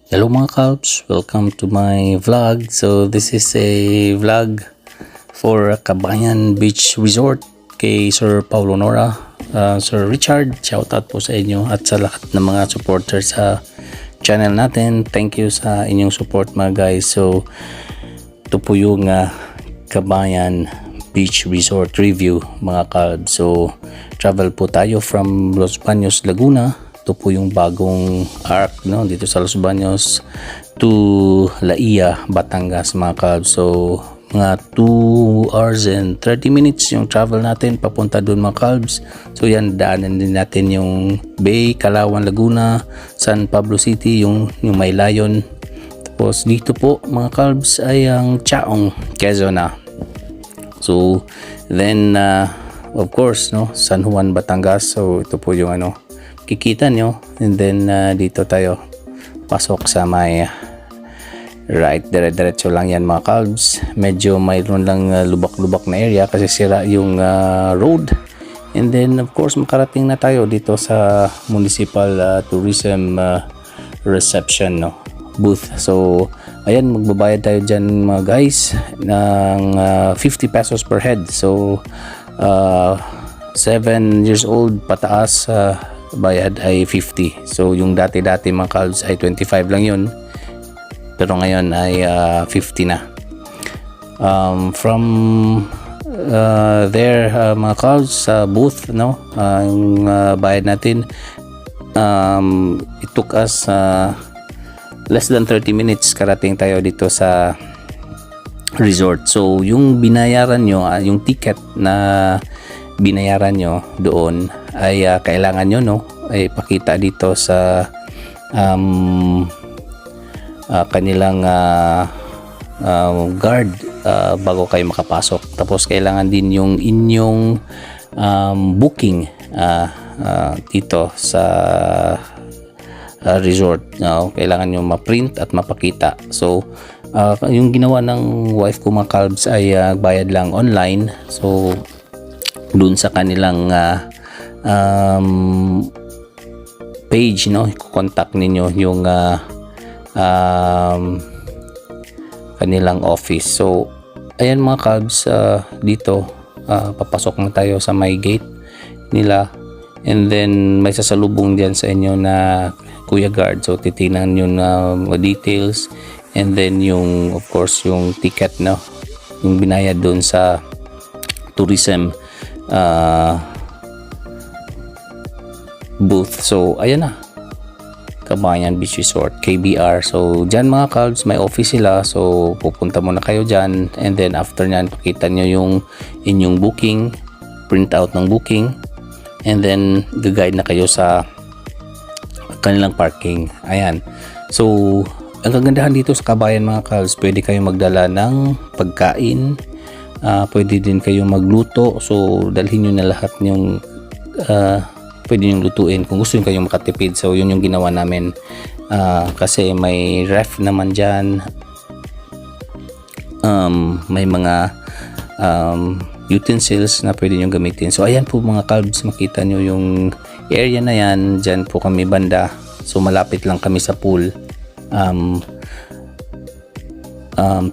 Hello mga Kalbs, welcome to my vlog. So this is a vlog for Kabayan Beach Resort kay Sir Paulo Nora. Sir Richard, shoutout po sa inyo at sa lahat ng mga supporters sa channel natin. Thank you sa inyong support mga guys. So ito po yung Kabayan Beach Resort review mga Kalbs. So travel po tayo from Los Baños, Laguna. Ito po yung bagong arc dito sa Los Baños to Laia, Batangas mga Kalbs. So mga 2 hours and 30 minutes yung travel natin papunta doon mga Kalbs. So yan, daanan din natin yung Bay, Calauan, Laguna, San Pablo City, yung May Layon. Tapos dito po mga Kalbs ay ang Chaong, Quezon na. So then of course San Juan, Batangas. So ito po yung kikita nyo, and then dito tayo pasok sa may right, dire-diretso lang yan mga Kalbs. Medyo mayroon lang lubak-lubak na area kasi sira yung road, and then of course makarating na tayo dito sa municipal tourism reception booth. So ayan, magbabayad tayo dyan mga guys ng 50 pesos per head. So 7 years old pataas, bayad ay 50. So yung dati-dati mga Kalbs ay 25 lang yun, pero ngayon ay 50 na. From there mga Kalbs sa booth yung bayad natin, it took us less than 30 minutes karating tayo dito sa resort. So yung binayaran nyo, yung ticket na binayaran nyo doon ay kailangan nyo ay pakita dito sa kanilang guard bago kayo makapasok. Tapos kailangan din yung inyong booking dito sa resort. Kailangan nyo ma-print at mapakita. So yung ginawa ng wife ko mga Kalbs ay bayad lang online. So dun sa kanilang page i-contact ninyo yung kanilang office. So ayan mga Kalbs, dito papasok na tayo sa may gate nila, and then may sasalubong diyan sa inyo na kuya guard. So titingnan nyo na details, and then yung of course yung ticket yung binayad doon sa tourism booth. So ayan na, Kabayan Beach Resort, KBR. So dyan mga Kalbs may office sila. So pupunta muna kayo dyan, and then after nyan pakita nyo yung inyong booking, print out ng booking, and then guide na kayo sa kanilang parking. Ayan. So ang kagandahan dito sa Kabayan mga Kalbs, pwede kayong magdala ng pagkain, pwede din kayong magluto. So dalhin nyo na lahat yung pwede nyo lutuin kung gusto nyo kayong makatipid. So yun yung ginawa namin, kasi may ref naman dyan, may mga utensils na pwede nyo gamitin. So ayan po mga Kalbs, makita nyo yung area na yan. Dyan po kami banda. So malapit lang kami sa pool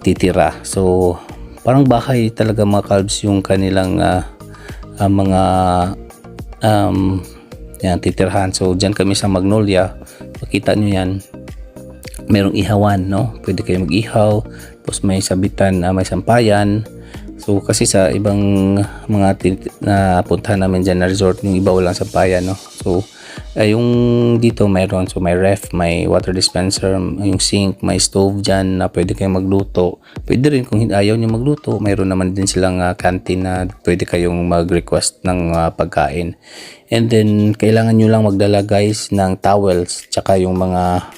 titira. So parang bahay talaga mga Kalbs yung kanilang mga yan, titirhan. So dyan kami sa Magnolia, makita nyo yan, merong ihawan pwede kayo mag-ihaw. Tapos may sabitan, may sampayan. So kasi sa ibang mga na puntahan namin dyan na resort, yung iba walang sampayan So yung dito mayroon. So may ref, may water dispenser, yung sink, may stove dyan na pwede kayong magluto. Pwede rin kung ayaw nyo magluto, mayroon naman din silang canteen na pwede kayong mag-request ng pagkain. And then kailangan nyo lang magdala guys ng towels, tsaka yung mga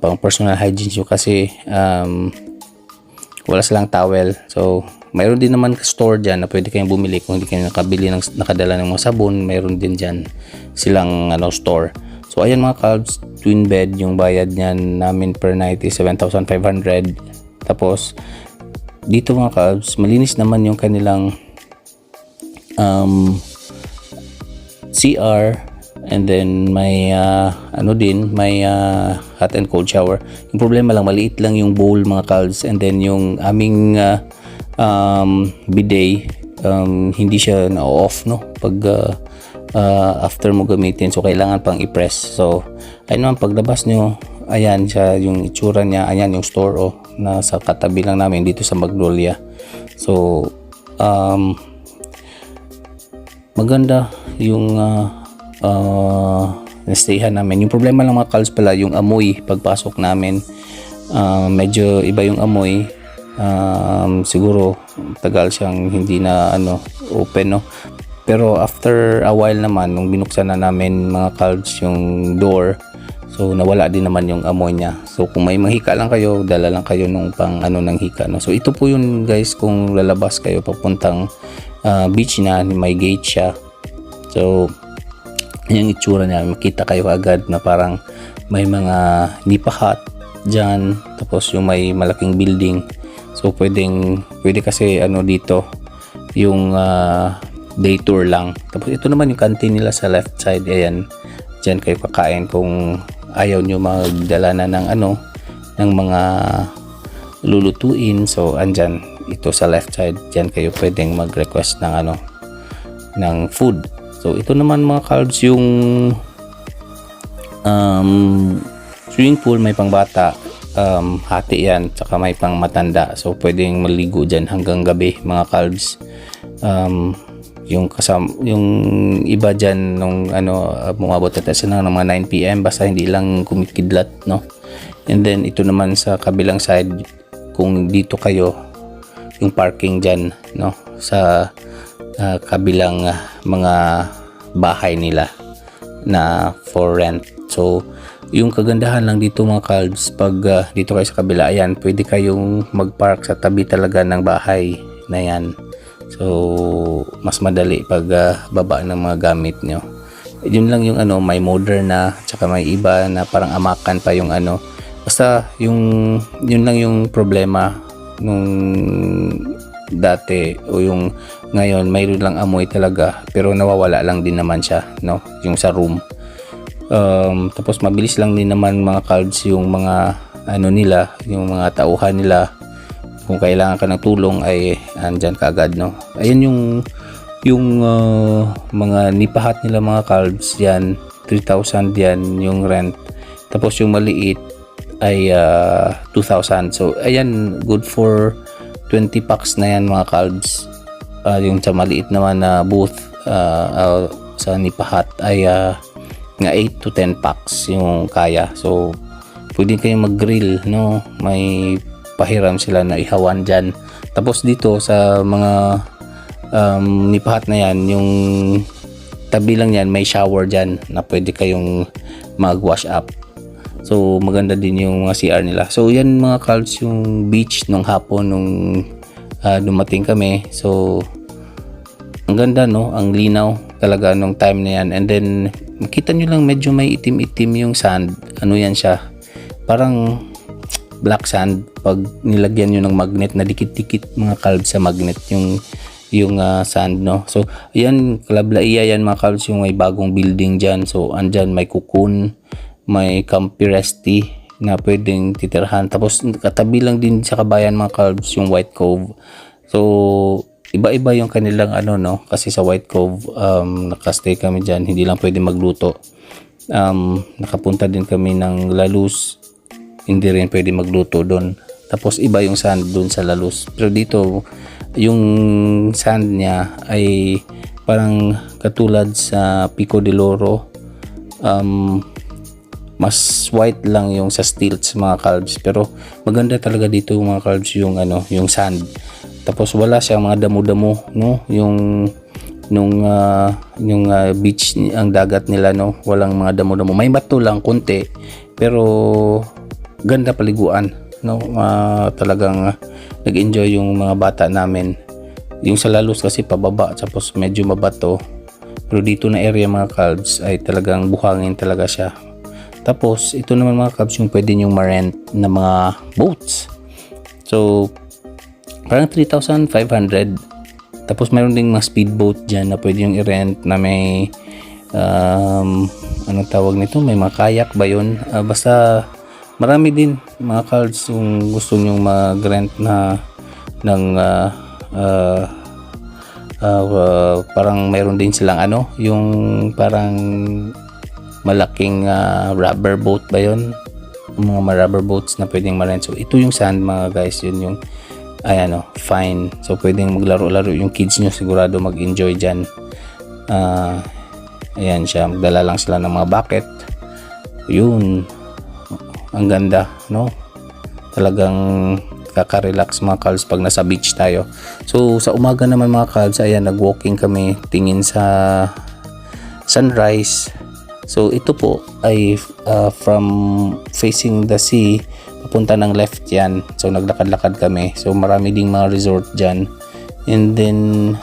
pang personal hygiene nyo, kasi wala silang towel. So mayroon din naman store dyan na pwede kayong bumili kung hindi kayo nakadala ng mga sabon. Mayroon din dyan silang store. So ayan mga Kalbs, twin bed, yung bayad niyan namin per night is 7,500. Tapos dito mga Kalbs, malinis naman yung kanilang CR, And then may may hot and cold shower. Yung problema lang, maliit lang yung bowl mga calves, and then yung aming bidet, hindi siya na-off, no, pag after mo gamitin, so kailangan pang i-press. So ayun naman, paglabas nyo, ayan siya yung itsura niya. Ayan yung store, nasa katabi lang namin dito sa Magnolia. So maganda yung stayhan namin. Yung problema lang mga calves pala, yung amoy pagpasok namin, medyo iba yung amoy. Siguro tagal siyang hindi na open, no. Pero after a while naman, nung binuksan na namin mga calves yung door, so nawala din naman yung amoy niya. So kung may manghika lang kayo, dala lang kayo nung pang ng hika, no. So ito po yun guys, kung lalabas kayo papuntang beach na, may gate siya. So yung itsura niya, makita kayo agad na parang may mga nipa hut dyan, tapos yung may malaking building. So pwede kasi dito yung day tour lang. Tapos ito naman yung canteen nila sa left side. Ayan, dyan kayo kakain kung ayaw nyo magdala na ng mga lulutuin. So andyan ito sa left side, dyan kayo pwedeng mag request ng food. So ito naman mga calves, yung swimming pool, may pang bata, hati yan, tsaka may pang matanda. So pwedeng maligo dyan hanggang gabi mga calves. Yung iba dyan nung bumabot na tayo ng mga 9 PM, basta hindi lang kumikidlat, no. And then ito naman sa kabilang side, kung dito kayo, yung parking dyan, no, sa kabilang mga bahay nila na for rent. So yung kagandahan lang dito mga calves, pag dito kayo sa kabila, ayan, pwede kayong magpark sa tabi talaga ng bahay na yan. So mas madali pag baba ng mga gamit nyo. Yun lang yung may modern na, tsaka may iba na parang amakan pa yung basta yun lang yung problema nung dati, o yung ngayon mayroon lang amoy talaga, pero nawawala lang din naman siya, no, yung sa room. Tapos mabilis lang din naman mga calves yung mga nila, yung mga tauhan nila. Kung kailangan ka ng tulong ay andyan ka agad, no. Ayun yung mga nipahat nila mga calves, yan 3,000 yan yung rent. Tapos yung maliit ay 2,000. So ayan, good for 20 packs na yan mga calves. Yung sa maliit naman na booth sa nipahat ay nga 8 to 10 packs yung kaya. So pwede kayong mag-grill, no, may pahiram sila na ihawan dyan. Tapos dito sa mga nipahat na yan, yung tabi lang yan, may shower dyan na pwede kayong mag-wash up. So maganda din yung mga CR nila. So yan mga calves, yung beach nung hapon nung dumating kami. So ang ganda, no, ang linaw talaga nung time na yan. And then makita nyo lang, medyo may itim-itim yung sand. Yan siya, parang black sand. Pag nilagyan nyo ng magnet, na dikit-dikit mga calves sa magnet yung sand, no. So ayan, Calablaia yan mga calves, yung may bagong building dyan. So andyan may Cocoon, may Campi Resti na pwedeng titirhan. Tapos katabi lang din sa kabayan mga calves yung White Cove. So iba-iba yung kanilang no, kasi sa White Cove nakastay kami dyan, hindi lang pwede magluto. Nakapunta din kami ng La Luz, hindi rin pwede magluto doon. Tapos iba yung sand doon sa La Luz, pero dito yung sand niya ay parang katulad sa Pico de Loro. Mas white lang yung sa stilts mga calves, pero maganda talaga dito mga calves yung yung sand. Tapos wala siyang mga damo-damo, no, yung beach, ang dagat nila, no, walang mga damo-damo, may bato lang konti, pero ganda paliguan, no. Talagang nag-enjoy yung mga bata namin. Yung sa La Luz kasi pababa, tapos medyo mabato, pero dito na area mga calves ay talagang buhangin talaga siya. Tapos ito naman mga calves, yung pwede nyong ma-rent na mga boats. So parang 3,500. Tapos mayroon ding mga speedboat dyan na pwede yung i-rent na may anong tawag nito, may mga kayak ba yun. Basta marami din mga cards kung gusto nyong mag-rent na ng parang mayroon din silang yung parang malaking rubber boat ba yun, mga rubber boats na pwedeng ma-rent. So ito yung sand mga guys, yun yung fine. So pwedeng maglaro-laro yung kids nyo, sigurado mag-enjoy dyan. Ayan siya, magdala lang sila ng mga bucket. Yun, ang ganda, no? Talagang kaka-relax mga kalds pag nasa beach tayo. So sa umaga naman mga kalds, ayan, nag-walking kami, tingin sa sunrise. So ito po ay from facing the sea, papunta ng left yan. So naglakad-lakad kami. So marami ding mga resort dyan. And then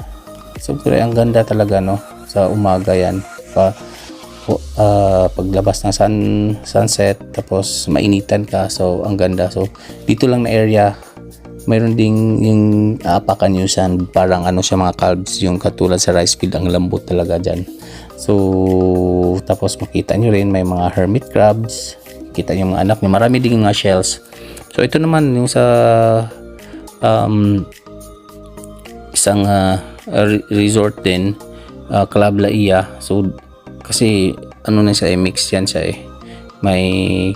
siyempre ang ganda talaga, no, sa umaga yan. Paglabas ng sunset, tapos mainitan ka, so ang ganda. So dito lang na area, mayroon ding yung aapakan yung sand, parang siya mga calves, yung katulad sa rice field, ang lambot talaga dyan. So tapos makita nyo rin may mga hermit crabs, kita nyo mga anak nyo, marami ding mga shells. So ito naman yung sa isang resort din, Club Laia. So kasi na siya, mix yan siya may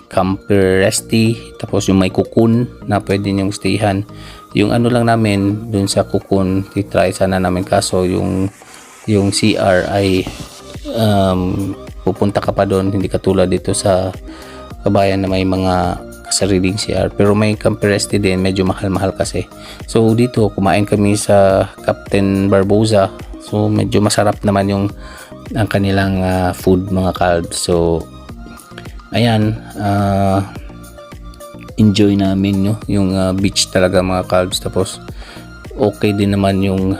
camper resty, tapos yung may cocoon na pwede nyong stayhan. Yung lang namin dun sa cocoon, titry sana namin, kaso yung CR ay pupunta ka pa doon, hindi katulad dito sa Kabayan na may mga sariling CR, pero may camper resty din, medyo mahal-mahal kasi. So dito kumain kami sa Captain Barboza. So medyo masarap naman ang kanilang food mga calves. So ayan, enjoy namin yung beach talaga mga calves. Tapos okay din naman yung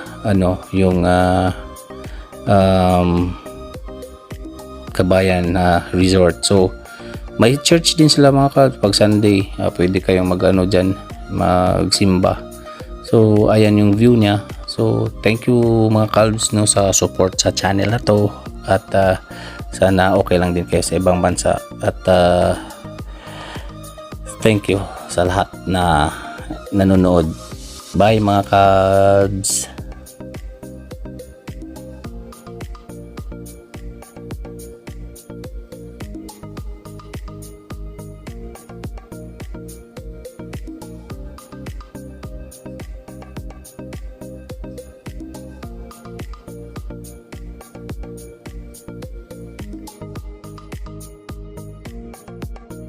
Kabayan resort. So may church din sila mga calves. Pag Sunday, pwede kayong dyan magsimba. So ayan yung view niya. So thank you mga calves, no, sa support sa channel na to, at sana okay lang din kayo sa ibang bansa, at thank you sa lahat na nanonood. Bye mga calves.